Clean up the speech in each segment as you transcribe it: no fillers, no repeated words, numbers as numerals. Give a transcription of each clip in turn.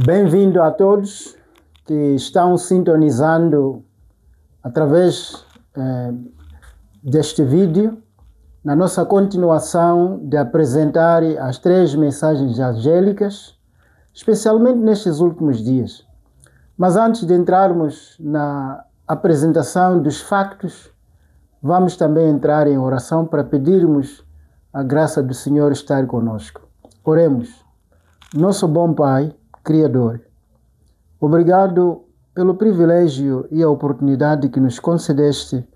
Bem-vindo a todos que estão sintonizando através deste vídeo, na nossa continuação de apresentar as 3 mensagens angélicas, especialmente nestes últimos dias. Mas antes de entrarmos na apresentação dos factos, vamos também entrar em oração para pedirmos a graça do Senhor estar conosco. Oremos. Nosso bom Pai, Criador, obrigado pelo privilégio e a oportunidade que nos concedeste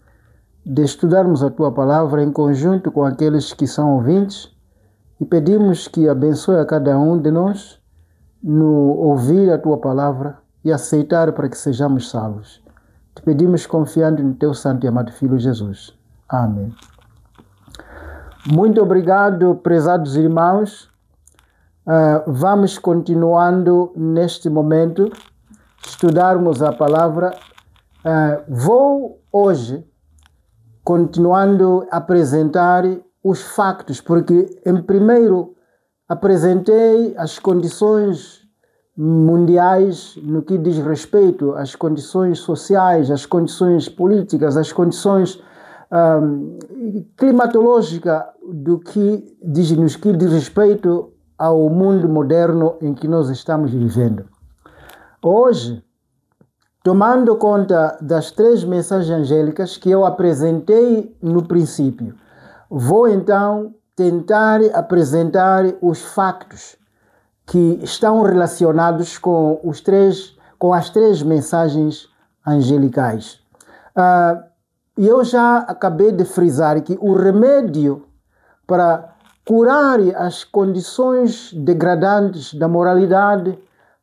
de estudarmos a Tua Palavra em conjunto com aqueles que são ouvintes e pedimos que abençoe a cada um de nós no ouvir a Tua Palavra e aceitar para que sejamos salvos. Te pedimos confiando no Teu Santo e amado Filho Jesus. Amém. Muito obrigado, prezados irmãos. Vamos continuando neste momento, estudarmos a palavra. Vou hoje continuando a apresentar os factos, porque em primeiro apresentei as condições mundiais no que diz respeito às condições sociais, às condições políticas, às condições climatológicas no que diz respeito ao mundo moderno em que nós estamos vivendo. Hoje, tomando conta das 3 mensagens angélicas que eu apresentei no princípio, vou então tentar apresentar os factos que estão relacionados com as 3 mensagens angelicais. Eu já acabei de frisar que o remédio para curar as condições degradantes da moralidade,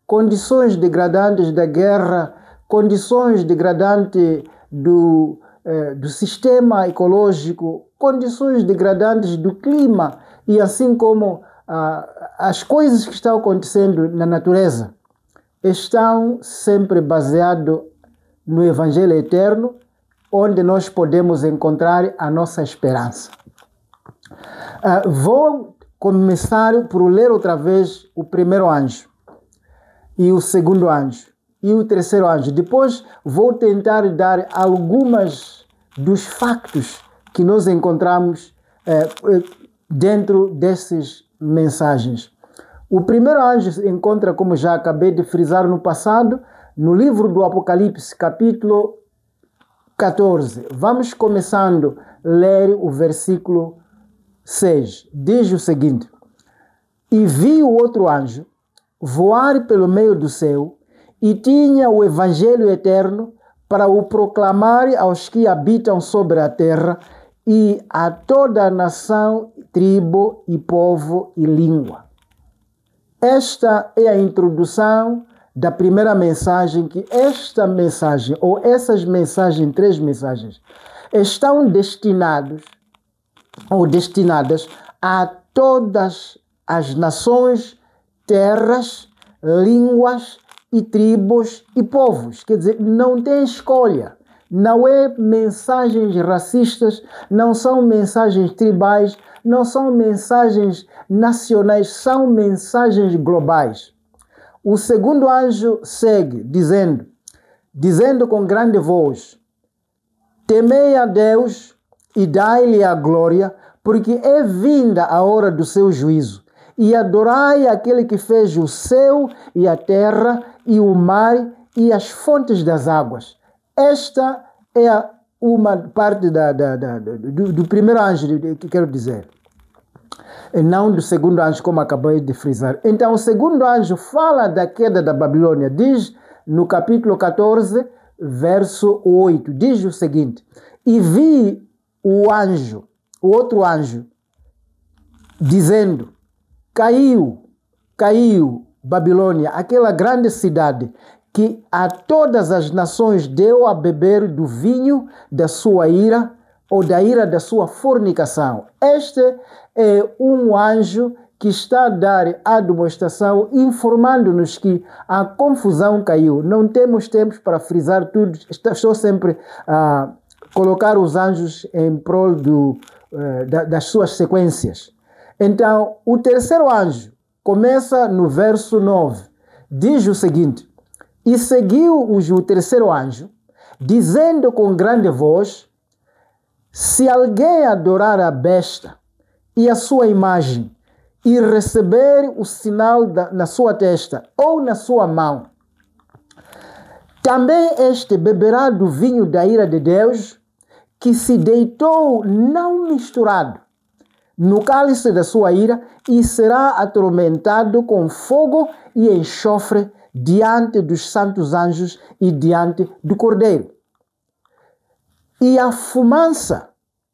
condições degradantes da guerra, condições degradantes do sistema ecológico, condições degradantes do clima e assim como as coisas que estão acontecendo na natureza estão sempre baseadas no Evangelho Eterno, onde nós podemos encontrar a nossa esperança. Vou começar por ler outra vez o primeiro anjo, e o segundo anjo, e o terceiro anjo. Depois vou tentar dar algumas dos factos que nós encontramos dentro dessas mensagens. O primeiro anjo encontra, como já acabei de frisar no passado, no livro do Apocalipse, capítulo 14. Vamos começando a ler o versículo 6. Diz o seguinte: E vi o outro anjo voar pelo meio do céu, e tinha o Evangelho eterno para o proclamar aos que habitam sobre a terra e a toda a nação, tribo e povo e língua. Esta é a introdução da primeira mensagem, que esta mensagem, ou essas mensagens, 3 mensagens, estão destinadas a todas as nações, terras, línguas e tribos e povos. Quer dizer, não tem escolha. Não é mensagens racistas, não são mensagens tribais, não são mensagens nacionais, são mensagens globais. O segundo anjo segue dizendo com grande voz: Temei a Deus e dai-lhe a glória, porque é vinda a hora do seu juízo. E adorai aquele que fez o céu e a terra e o mar e as fontes das águas. Esta é uma parte do primeiro anjo, que quero dizer. E não do segundo anjo, como acabei de frisar. Então, o segundo anjo fala da queda da Babilônia. Diz no capítulo 14, verso 8. Diz o seguinte: E vi o outro anjo, dizendo: Caiu Babilônia, aquela grande cidade, que a todas as nações deu a beber do vinho da sua ira, ou da ira da sua fornicação. Este é um anjo que está a dar a demonstração, informando-nos que a confusão caiu. Não temos tempo para frisar tudo, estou sempre a colocar os anjos em prol das suas sequências. Então, o terceiro anjo começa no verso 9, diz o seguinte: e seguiu-os o terceiro anjo, dizendo com grande voz: se alguém adorar a besta e a sua imagem, e receber o sinal na sua testa ou na sua mão, também este beberá do vinho da ira de Deus, que se deitou não misturado no cálice da sua ira, e será atormentado com fogo e enxofre diante dos santos anjos e diante do Cordeiro. E a fumaça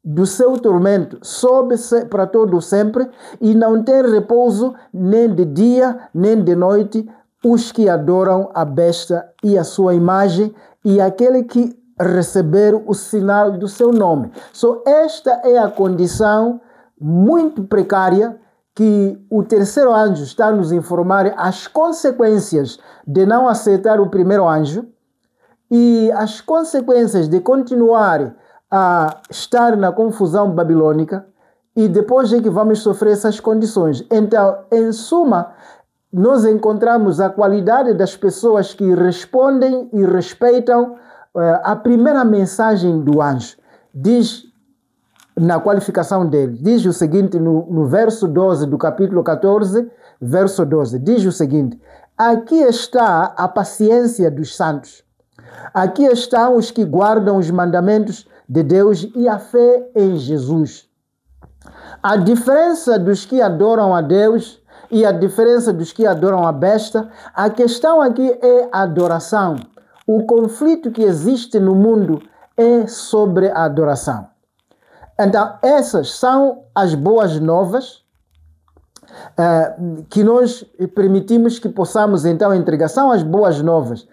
do seu tormento sobe para todo sempre, e não tem repouso nem de dia nem de noite os que adoram a besta e a sua imagem, e aquele que receber o sinal do seu nome. Esta é a condição muito precária que o terceiro anjo está a nos informar, as consequências de não aceitar o primeiro anjo e as consequências de continuar a estar na confusão babilônica, e depois é que vamos sofrer essas condições. Então, em suma, nós encontramos a qualidade das pessoas que respondem e respeitam a primeira mensagem do anjo. Diz na qualificação dele, diz o seguinte no verso 12 do capítulo 14, verso 12, diz o seguinte: aqui está a paciência dos santos, aqui estão os que guardam os mandamentos de Deus e a fé em Jesus. A diferença dos que adoram a Deus e a diferença dos que adoram a besta, a questão aqui é a adoração. O conflito que existe no mundo é sobre a adoração. Então, essas são as boas novas que nós permitimos que possamos então entregar. São as boas novas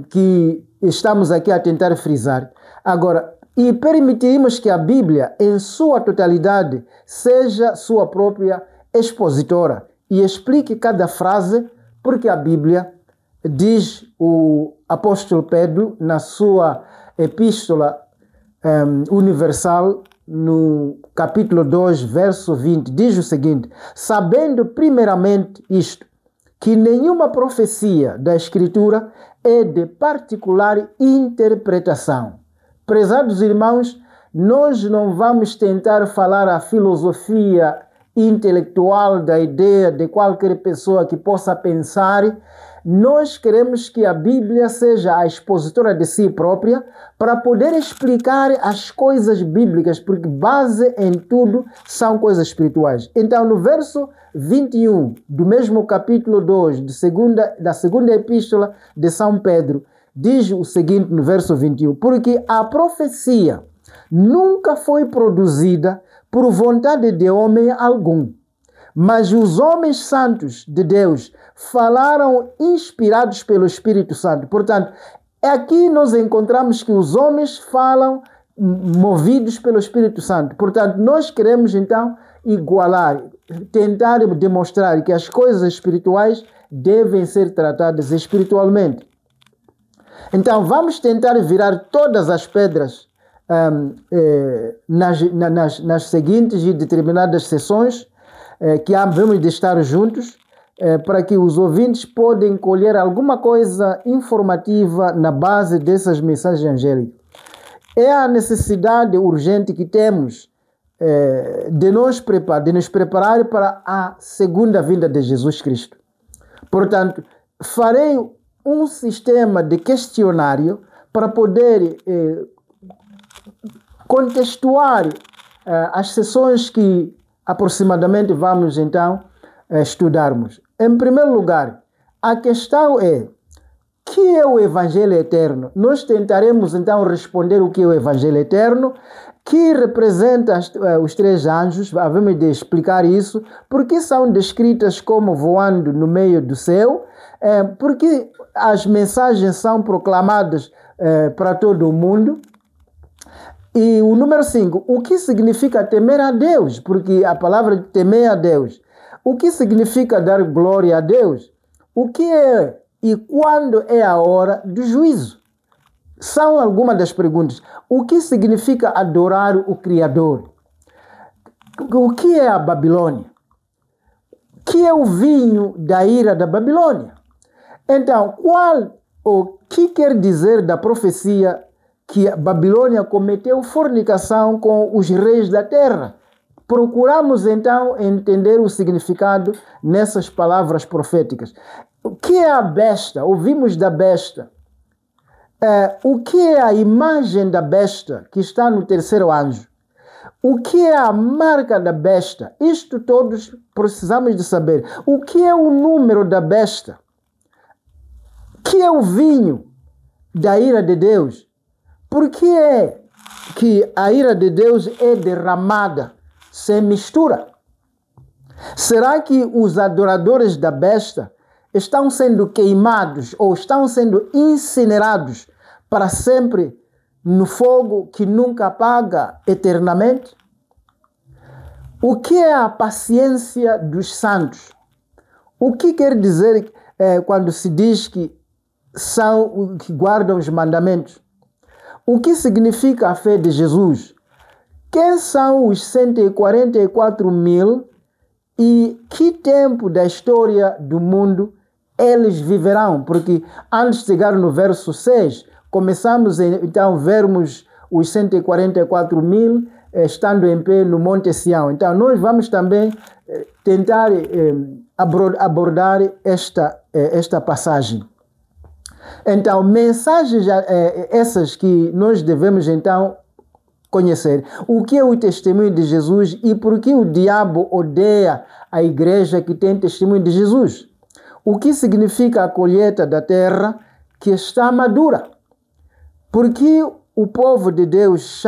que estamos aqui a tentar frisar. Agora, e permitimos que a Bíblia, em sua totalidade, seja sua própria expositora e explique cada frase, porque a Bíblia, diz o apóstolo Pedro na sua epístola universal, no capítulo 2, verso 20, diz o seguinte: sabendo primeiramente isto, que nenhuma profecia da Escritura é de particular interpretação. Prezados irmãos, nós não vamos tentar falar a filosofia intelectual da ideia de qualquer pessoa que possa pensar. Nós queremos que a Bíblia seja a expositora de si própria para poder explicar as coisas bíblicas, porque base em tudo são coisas espirituais. Então, no verso 21 do mesmo capítulo 2 da segunda epístola de São Pedro, diz o seguinte no verso 21: porque a profecia nunca foi produzida por vontade de homem algum, mas os homens santos de Deus falaram inspirados pelo Espírito Santo. Portanto, aqui nós encontramos que os homens falam movidos pelo Espírito Santo. Portanto, nós queremos então igualar, tentar demonstrar que as coisas espirituais devem ser tratadas espiritualmente. Então, vamos tentar virar todas as pedras nas seguintes e determinadas sessões que havemos de estar juntos, para que os ouvintes possam colher alguma coisa informativa na base dessas mensagens angélicas. É a necessidade urgente que temos de nos preparar para a segunda vinda de Jesus Cristo. Portanto, farei um sistema de questionário para poder contextuar as sessões que aproximadamente vamos então estudarmos. Em primeiro lugar, a questão é: que é o Evangelho Eterno? Nós tentaremos então responder o que é o Evangelho Eterno, que representa os três anjos. Havemos de explicar isso, porque são descritas como voando no meio do céu, porque as mensagens são proclamadas para todo o mundo. E o número 5, o que significa temer a Deus? Porque a palavra temer a Deus. O que significa dar glória a Deus? O que é e quando é a hora do juízo? São algumas das perguntas. O que significa adorar o Criador? O que é a Babilônia? O que é o vinho da ira da Babilônia? Então, o que quer dizer da profecia que a Babilônia cometeu fornicação com os reis da terra? Procuramos então entender o significado nessas palavras proféticas. O que é a besta? Ouvimos da besta. O que é a imagem da besta que está no terceiro anjo? O que é a marca da besta? Isto todos precisamos de saber. O que é o número da besta? O que é o vinho da ira de Deus? Por que é que a ira de Deus é derramada sem mistura? Será que os adoradores da besta estão sendo queimados ou estão sendo incinerados para sempre no fogo que nunca apaga eternamente? O que é a paciência dos santos? O que quer dizer quando se diz que guardam os mandamentos? O que significa a fé de Jesus? Quem são os 144 mil e que tempo da história do mundo eles viverão? Porque antes de chegar no verso 6, começamos então a vermos os 144 mil estando em pé no Monte Sião. Então nós vamos também tentar abordar esta passagem. Então, mensagens essas que nós devemos então conhecer. O que é o testemunho de Jesus e por que o diabo odeia a igreja que tem testemunho de Jesus? O que significa a colheita da terra que está madura? Por que o povo de Deus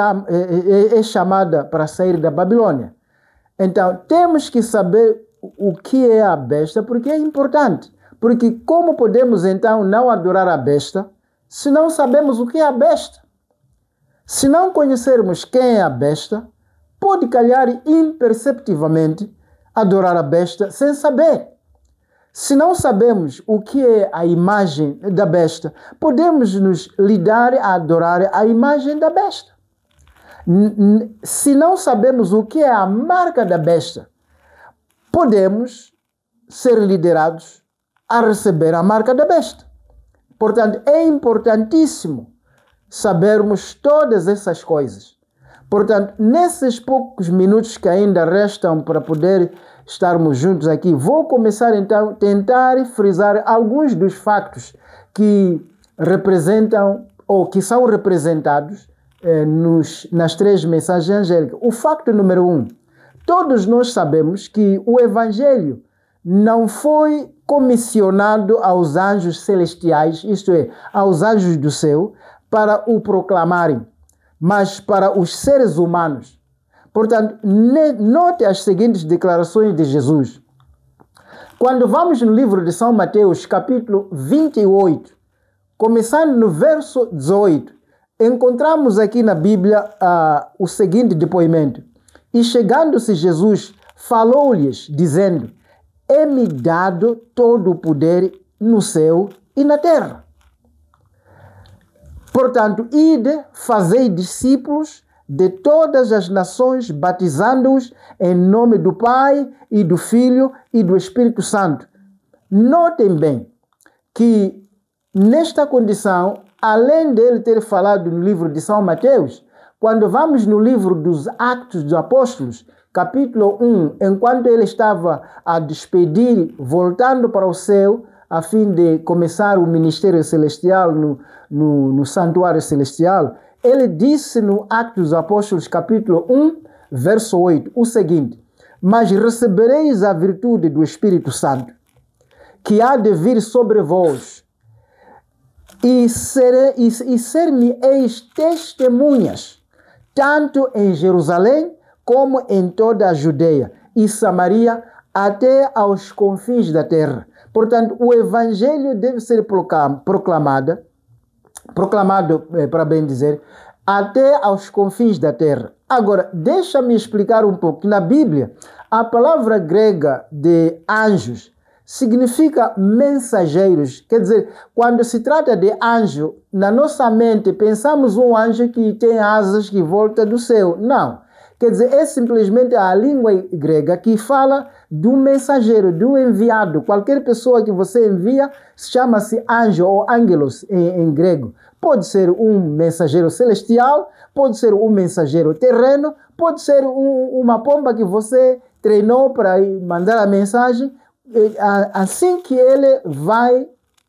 é chamada para sair da Babilônia? Então, temos que saber o que é a besta, porque é importante. Porque como podemos então não adorar a besta se não sabemos o que é a besta? Se não conhecermos quem é a besta, pode calhar imperceptivelmente adorar a besta sem saber. Se não sabemos o que é a imagem da besta, podemos nos lidar a adorar a imagem da besta. Se não sabemos o que é a marca da besta, podemos ser liderados a receber a marca da besta. Portanto, é importantíssimo sabermos todas essas coisas. Portanto, nesses poucos minutos que ainda restam para poder estarmos juntos aqui, vou começar então a tentar frisar alguns dos factos que representam ou que são representados nas três mensagens angélicas. O facto número 1. Todos nós sabemos que o Evangelho não foi comissionado aos anjos celestiais, isto é, aos anjos do céu, para o proclamarem, mas para os seres humanos. Portanto, note as seguintes declarações de Jesus. Quando vamos no livro de São Mateus, capítulo 28, começando no verso 18, encontramos aqui na Bíblia o seguinte depoimento. E chegando-se Jesus, falou-lhes, dizendo: é-me dado todo o poder no céu e na terra. Portanto, ide, fazei discípulos de todas as nações, batizando-os em nome do Pai e do Filho e do Espírito Santo. Notem bem que nesta condição, além dele ter falado no livro de São Mateus, quando vamos no livro dos Atos dos Apóstolos, capítulo 1, enquanto ele estava a despedir, voltando para o céu, a fim de começar o ministério celestial no santuário celestial, ele disse no Atos dos Apóstolos, capítulo 1, verso 8, o seguinte: mas recebereis a virtude do Espírito Santo, que há de vir sobre vós, e ser-me-eis testemunhas, tanto em Jerusalém, como em toda a Judeia e Samaria, até aos confins da terra. Portanto, o Evangelho deve ser proclamado, para bem dizer, até aos confins da terra. Agora, deixa-me explicar um pouco. Na Bíblia, a palavra grega de anjos significa mensageiros. Quer dizer, quando se trata de anjo, na nossa mente pensamos um anjo que tem asas que volta do céu. Não. Quer dizer, é simplesmente a língua grega que fala do mensageiro, do enviado. Qualquer pessoa que você envia chama-se anjo ou angelos em grego. Pode ser um mensageiro celestial, pode ser um mensageiro terreno, pode ser uma pomba que você treinou para mandar a mensagem. Assim que ele vai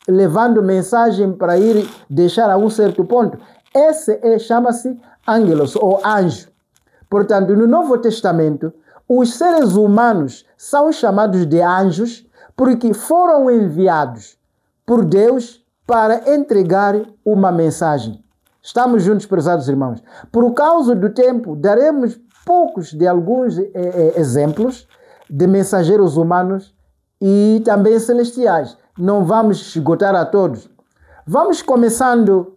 levando mensagem para ir deixar a um certo ponto, esse chama-se angelos ou anjo. Portanto, no Novo Testamento, os seres humanos são chamados de anjos porque foram enviados por Deus para entregar uma mensagem. Estamos juntos, prezados irmãos? Por causa do tempo, daremos poucos de alguns exemplos de mensageiros humanos e também celestiais. Não vamos esgotar a todos. Vamos começando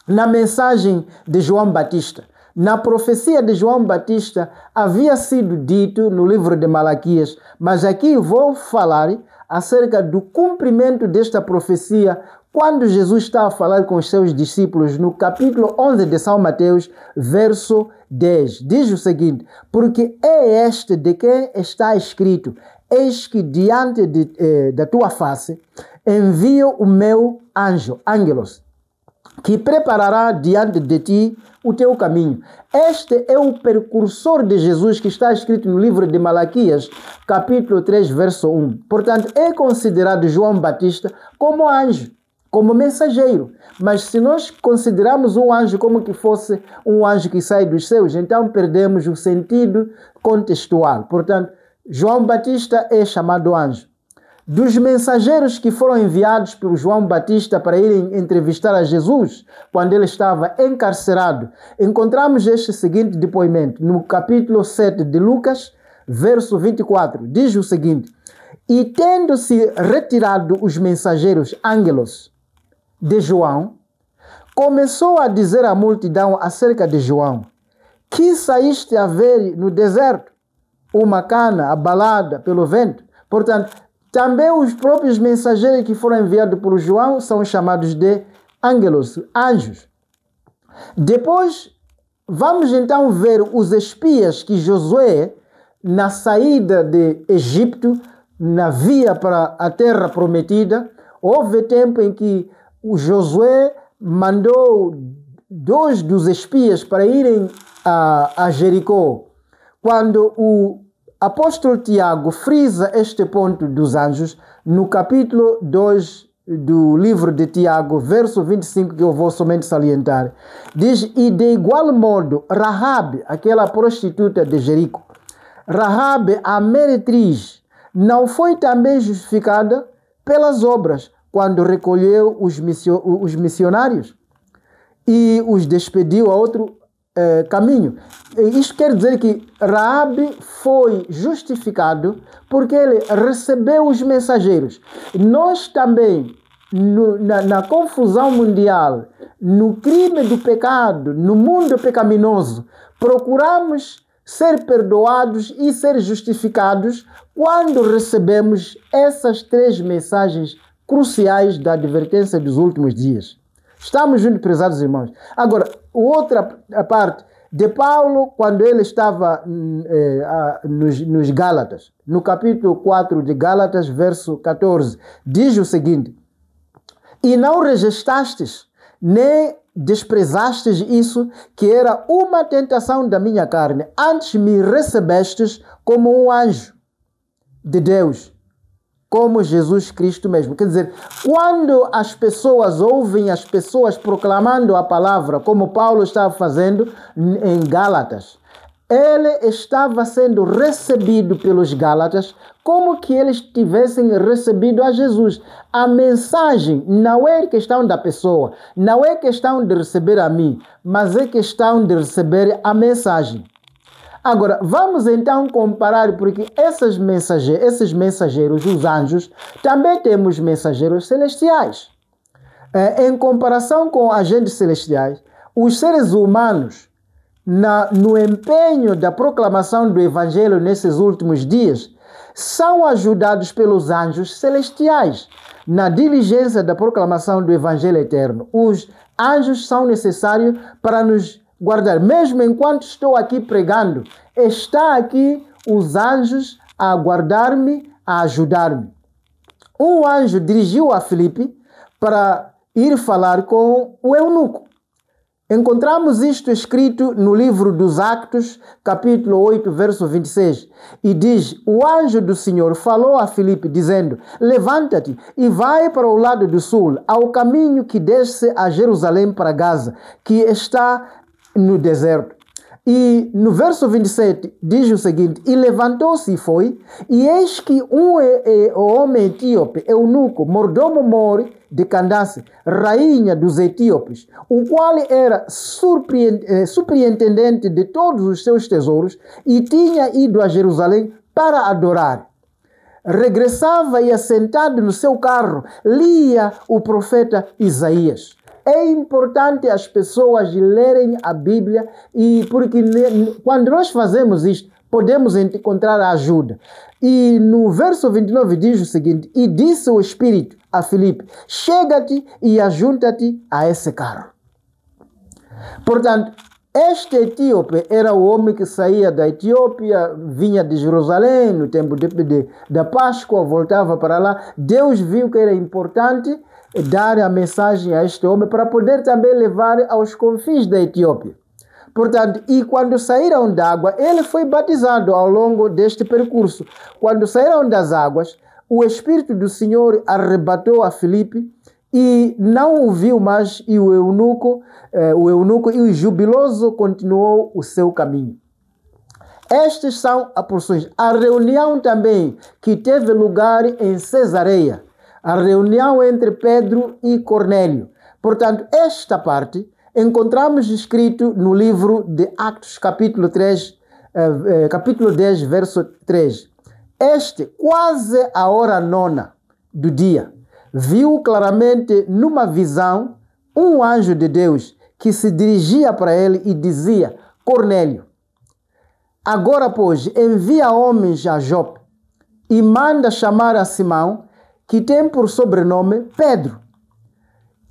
na mensagem de João Batista. Na profecia de João Batista havia sido dito no livro de Malaquias, mas aqui vou falar acerca do cumprimento desta profecia quando Jesus está a falar com os seus discípulos no capítulo 11 de São Mateus, verso 10. Diz o seguinte: porque é este de quem está escrito: eis que diante da tua face envio o meu anjo, angelos, que preparará diante de ti o teu caminho. Este é o precursor de Jesus que está escrito no livro de Malaquias, capítulo 3, verso 1. Portanto, é considerado João Batista como anjo, como mensageiro. Mas se nós considerarmos um anjo como que fosse um anjo que sai dos céus, então perdemos o sentido contextual. Portanto, João Batista é chamado anjo. Dos mensageiros que foram enviados por João Batista para irem entrevistar a Jesus, quando ele estava encarcerado, encontramos este seguinte depoimento no capítulo 7 de Lucas, verso 24. Diz o seguinte: e tendo-se retirado os mensageiros angelos de João, começou a dizer à multidão acerca de João: que saíste a ver no deserto? Uma cana abalada pelo vento. Portanto, também os próprios mensageiros que foram enviados por João são chamados de angelos, anjos. Depois, vamos então ver os espias que Josué, na saída de Egito, na via para a terra prometida, houve tempo em que o Josué mandou 2 dos espias para irem a Jericó. Quando o apóstolo Tiago frisa este ponto dos anjos no capítulo 2 do livro de Tiago, verso 25, que eu vou somente salientar. Diz: e de igual modo, Rahabe, aquela prostituta de Jerico, Rahabe, a meretriz, não foi também justificada pelas obras quando recolheu os missionários e os despediu a outro caminho. Isto quer dizer que Raabe foi justificado porque ele recebeu os mensageiros. Nós também, na confusão mundial, no crime do pecado, no mundo pecaminoso, procuramos ser perdoados e ser justificados quando recebemos essas 3 mensagens cruciais da advertência dos últimos dias. Estamos juntos, prezados irmãos. Agora, outra parte de Paulo, quando ele estava nos Gálatas, no capítulo 4 de Gálatas, verso 14, diz o seguinte: e não rejeistastes, nem desprezastes isso, que era uma tentação da minha carne, antes me recebestes como um anjo de Deus, como Jesus Cristo mesmo. Quer dizer, quando as pessoas ouvem as pessoas proclamando a palavra, como Paulo estava fazendo em Gálatas, ele estava sendo recebido pelos Gálatas como que eles tivessem recebido a Jesus. A mensagem não é questão da pessoa, não é questão de receber a mim, mas é questão de receber a mensagem. Agora, vamos então comparar, porque esses mensageiros, os anjos, também temos mensageiros celestiais. Em comparação com agentes celestiais, os seres humanos, no empenho da proclamação do Evangelho nesses últimos dias, são ajudados pelos anjos celestiais na diligência da proclamação do Evangelho eterno. Os anjos são necessários para nos guardar. Mesmo enquanto estou aqui pregando, está aqui os anjos a guardar-me, a ajudar-me. Um anjo dirigiu a Filipe para ir falar com o eunuco. Encontramos isto escrito no livro dos Actos, capítulo 8, verso 26, e diz: o anjo do Senhor falou a Filipe, dizendo: levanta-te e vai para o lado do sul, ao caminho que desce a Jerusalém para Gaza, que está no deserto. E no verso 27 diz o seguinte: e levantou-se e foi, e eis que um homem etíope, eunuco, mordomo mori de Candace, rainha dos etíopes, o qual era superintendente de todos os seus tesouros e tinha ido a Jerusalém para adorar. Regressava e, assentado no seu carro, lia o profeta Isaías. É importante as pessoas lerem a Bíblia, e porque quando nós fazemos isto, podemos encontrar ajuda. E no verso 29 diz o seguinte: e disse o Espírito a Filipe: chega-te e ajunta-te a esse carro. Portanto, este etíope era o homem que saía da Etiópia, vinha de Jerusalém no tempo da Páscoa, voltava para lá. Deus viu que era importante dar a mensagem a este homem para poder também levar aos confins da Etiópia. Portanto, e quando saíram da água, ele foi batizado ao longo deste percurso. Quando saíram das águas, o Espírito do Senhor arrebatou a Filipe e não o viu mais, e o eunuco e o jubiloso continuou o seu caminho. Estas são as porções. A reunião também que teve lugar em Cesareia, a reunião entre Pedro e Cornélio. Portanto, esta parte encontramos escrito no livro de Atos, capítulo 10, verso 3. Quase a hora 9 do dia, viu claramente numa visão um anjo de Deus que se dirigia para ele e dizia: Cornélio, agora, pois, envia homens a Jope e manda chamar a Simão, que tem por sobrenome Pedro.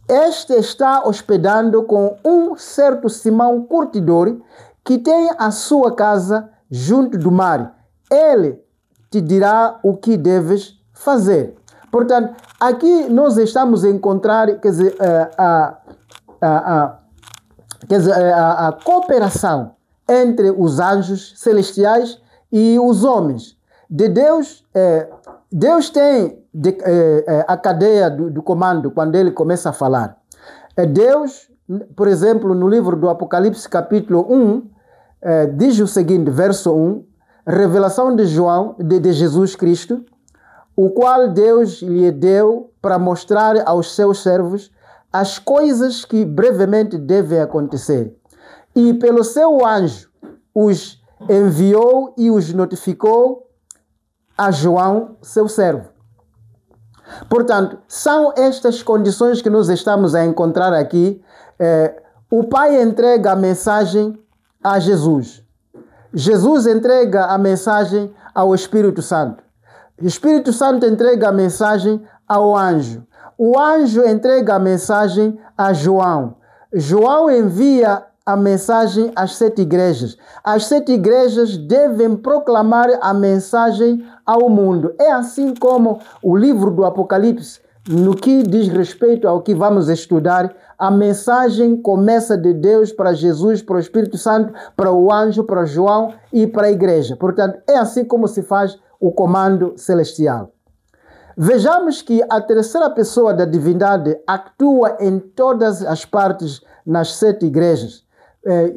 Este está hospedando com um certo Simão curtidor, que tem a sua casa junto do mar. Ele te dirá o que deves fazer. Portanto, aqui nós estamos a encontrar, a cooperação entre os anjos celestiais e os homens. De Deus, Deus tem a cadeia do comando quando ele começa a falar. Deus, por exemplo, no livro do Apocalipse, capítulo 1, diz o seguinte, verso 1, revelação de Jesus Cristo, o qual Deus lhe deu para mostrar aos seus servos as coisas que brevemente devem acontecer. E pelo seu anjo os enviou e os notificou a João, seu servo. Portanto, são estas condições que nós estamos a encontrar aqui. O Pai entrega a mensagem a Jesus. Jesus entrega a mensagem ao Espírito Santo. O Espírito Santo entrega a mensagem ao anjo. O anjo entrega a mensagem a João. João envia a mensagem às 7 igrejas. As 7 igrejas devem proclamar a mensagem ao mundo. É assim como o livro do Apocalipse, no que diz respeito ao que vamos estudar, a mensagem começa de Deus para Jesus, para o Espírito Santo, para o anjo, para João e para a igreja. Portanto, é assim como se faz o comando celestial. Vejamos que a terceira pessoa da divindade atua em todas as partes nas 7 igrejas.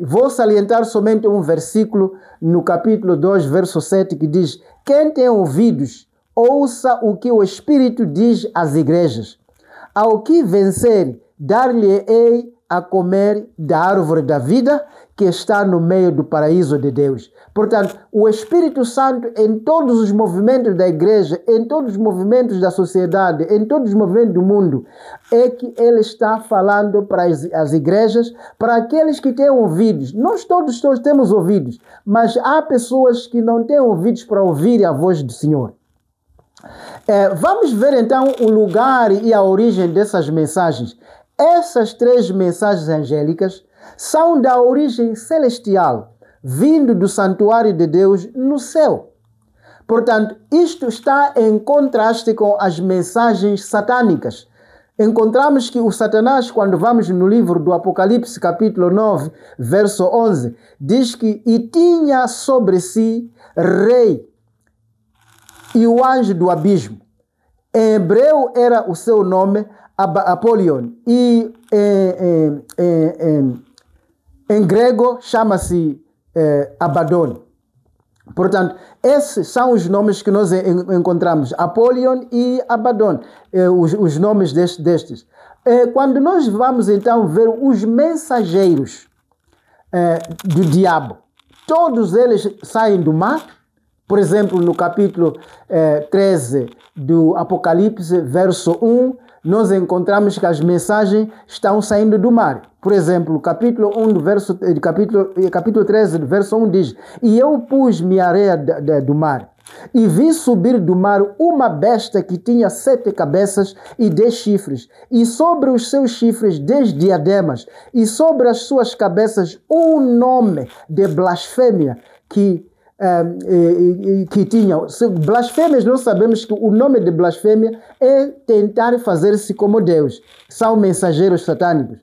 Vou salientar somente um versículo no capítulo 2, verso 7, que diz: quem tem ouvidos, ouça o que o Espírito diz às igrejas. Ao que vencer, dar-lhe-ei a comer da árvore da vida que está no meio do paraíso de Deus. Portanto, o Espírito Santo, em todos os movimentos da igreja, em todos os movimentos da sociedade, em todos os movimentos do mundo, é que ele está falando para as igrejas, para aqueles que têm ouvidos. Nós todos temos ouvidos, mas há pessoas que não têm ouvidos para ouvir a voz do Senhor. Vamos ver então o lugar e a origem dessas mensagens. Essas 3 mensagens angélicas são da origem celestial, vindo do santuário de Deus no céu. Portanto, isto está em contraste com as mensagens satânicas. Encontramos que o Satanás, quando vamos no livro do Apocalipse, capítulo 9, verso 11, diz que e tinha sobre si rei e o anjo do abismo. Em hebreu era o seu nome Apolion e em grego chama-se Abaddon. Portanto, esses são os nomes que nós encontramos, Apolion e Abaddon, os nomes destes. Quando nós vamos então ver os mensageiros do diabo, todos eles saem do mar. Por exemplo, no capítulo 13 do Apocalipse, verso 1, nós encontramos que as mensagens estão saindo do mar. Por exemplo, capítulo 1 do capítulo 13 do verso 1 diz: E eu pus-me a areia do mar, e vi subir do mar uma besta que tinha 7 cabeças e 10 chifres, e sobre os seus chifres 10 diademas, e sobre as suas cabeças um nome de blasfêmia que tinham. Blasfêmias, nós sabemos que o nome de blasfêmia é tentar fazer-se como Deus. São mensageiros satânicos.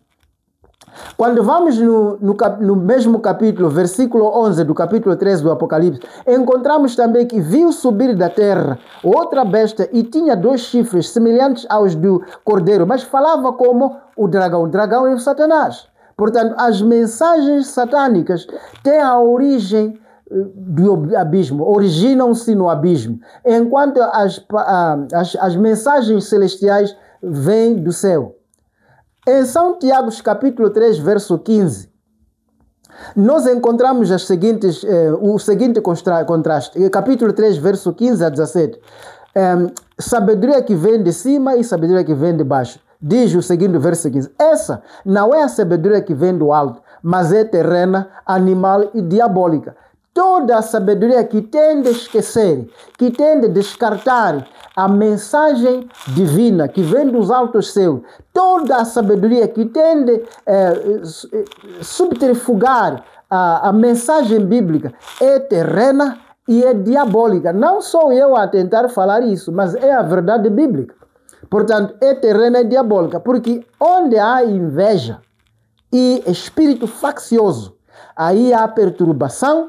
Quando vamos no mesmo capítulo, versículo 11 do capítulo 13 do Apocalipse, encontramos também que viu subir da terra outra besta e tinha 2 chifres semelhantes aos do cordeiro, mas falava como o dragão. O dragão é o Satanás. Portanto, as mensagens satânicas têm a origem do abismo, originam-se no abismo, enquanto as mensagens celestiais vêm do céu. Em São Tiago, capítulo 3, verso 15, nós encontramos o seguinte contraste. Capítulo 3, verso 15 a 17. Sabedoria que vem de cima e sabedoria que vem de baixo. Diz o seguinte verso 15. Essa não é a sabedoria que vem do alto, mas é terrena, animal e diabólica. Toda a sabedoria que tende a esquecer, que tende a descartar a mensagem divina que vem dos altos céus, toda a sabedoria que tende a subterfugar a mensagem bíblica é terrena e é diabólica. Não sou eu a tentar falar isso, mas é a verdade bíblica. Portanto, é terrena e diabólica, porque onde há inveja e espírito faccioso, aí há perturbação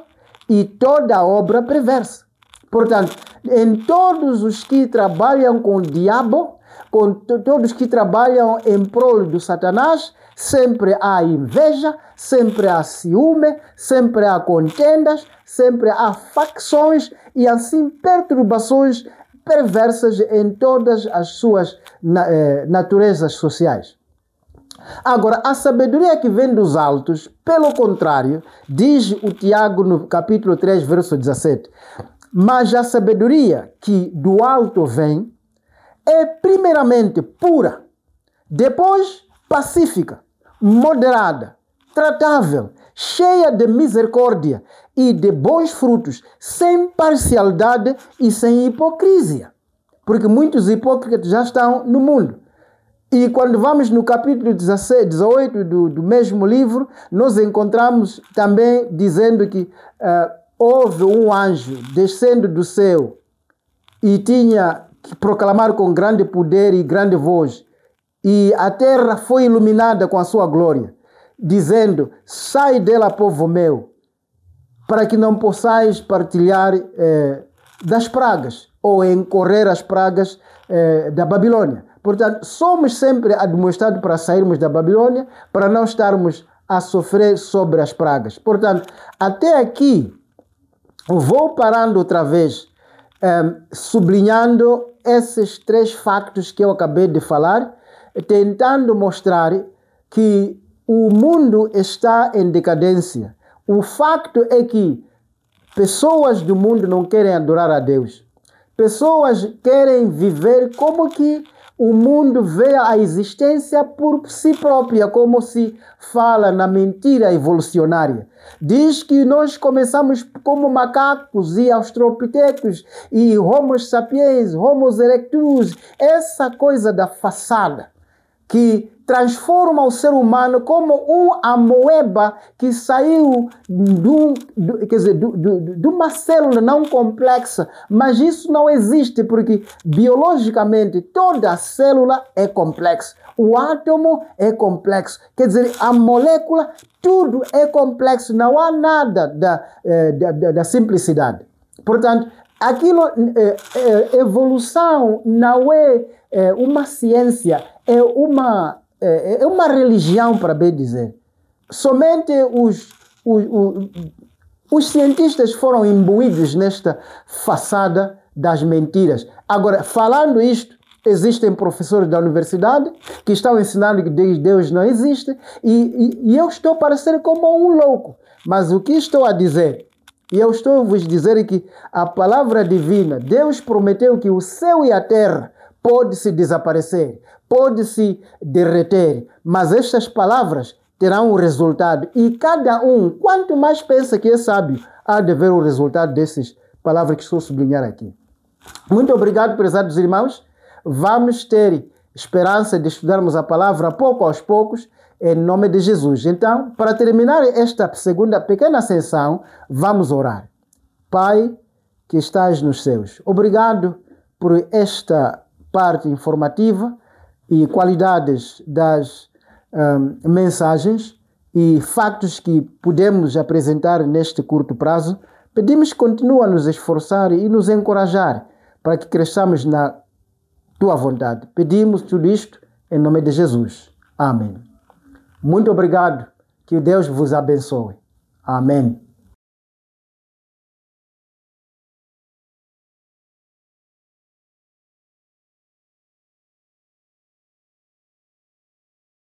e toda obra perversa. Portanto, em todos os que trabalham com o diabo, com todos que trabalham em prol do Satanás, sempre há inveja, sempre há ciúme, sempre há contendas, sempre há facções e assim perturbações perversas em todas as suas naturezas sociais. Agora, a sabedoria que vem dos altos, pelo contrário, diz o Tiago no capítulo 3, verso 17, mas a sabedoria que do alto vem é primeiramente pura, depois pacífica, moderada, tratável, cheia de misericórdia e de bons frutos, sem parcialidade e sem hipocrisia. Porque muitos hipócritas já estão no mundo. E quando vamos no capítulo 18 do mesmo livro, nós encontramos também dizendo que houve um anjo descendo do céu e tinha que proclamar com grande poder e grande voz. E a terra foi iluminada com a sua glória, dizendo: sai dela, povo meu, para que não possais partilhar das pragas ou incorrer as pragas da Babilônia. Portanto, somos sempre admoestados para sairmos da Babilônia, para não estarmos a sofrer sobre as pragas. Portanto, até aqui, vou parando outra vez, sublinhando esses 3 factos que eu acabei de falar, tentando mostrar que o mundo está em decadência. O facto é que pessoas do mundo não querem adorar a Deus. Pessoas querem viver como que o mundo vê a existência por si própria, como se fala na mentira evolucionária. Diz que nós começamos como macacos e australopithecus e homo sapiens, homo erectus, essa coisa da façada. que transforma o ser humano como uma amoeba que saiu de uma célula não complexa. Mas isso não existe porque biologicamente toda célula é complexa. O átomo é complexo. Quer dizer, a molécula, tudo é complexo. Não há nada da simplicidade. Portanto, evolução não é uma ciência, é uma religião, para bem dizer. Somente os cientistas foram imbuídos nesta façada das mentiras. Agora, falando isto, existem professores da universidade que estão ensinando que Deus não existe e eu estou a parecer como um louco. Mas o que estou a dizer, e eu estou a vos dizer que a palavra divina, Deus prometeu que o céu e a terra pode se desaparecer, pode se derreter, mas estas palavras terão um resultado. E cada um, quanto mais pensa que é sábio, há de ver o resultado dessas palavras que estou a sublinhar aqui. Muito obrigado, prezados irmãos. Vamos ter esperança de estudarmos a palavra pouco aos poucos, em nome de Jesus. Então, para terminar esta segunda pequena sessão, vamos orar. Pai, que estás nos céus, obrigado por esta parte informativa e qualidades das mensagens e factos que podemos apresentar neste curto prazo. Pedimos que continue a nos esforçar e nos encorajar para que cresçamos na tua vontade. Pedimos tudo isto em nome de Jesus. Amém. Muito obrigado. Que Deus vos abençoe. Amém.